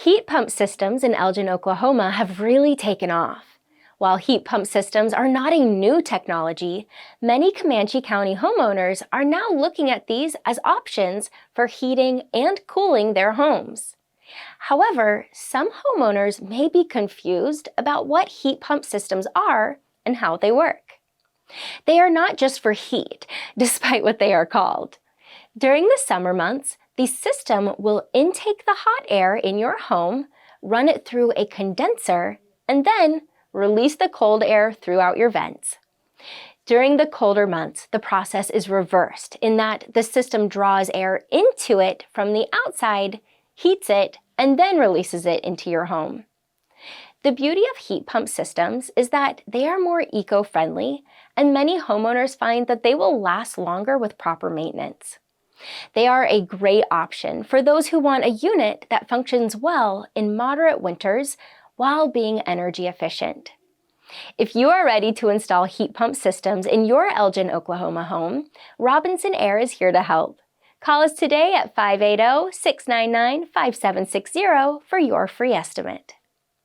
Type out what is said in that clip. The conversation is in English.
Heat pump systems in Elgin, Oklahoma have really taken off. While heat pump systems are not a new technology, many Comanche County homeowners are now looking at these as options for heating and cooling their homes. However, some homeowners may be confused about what heat pump systems are and how they work. They are not just for heat, despite what they are called. During the summer months, the system will intake the hot air in your home, run it through a condenser, and then release the cold air throughout your vents. During the colder months, the process is reversed in that the system draws air into it from the outside, heats it, and then releases it into your home. The beauty of heat pump systems is that they are more eco-friendly, and many homeowners find that they will last longer with proper maintenance. They are a great option for those who want a unit that functions well in moderate winters while being energy efficient. If you are ready to install heat pump systems in your Elgin, Oklahoma home, Robinson Air is here to help. Call us today at 580-699-5760 for your free estimate.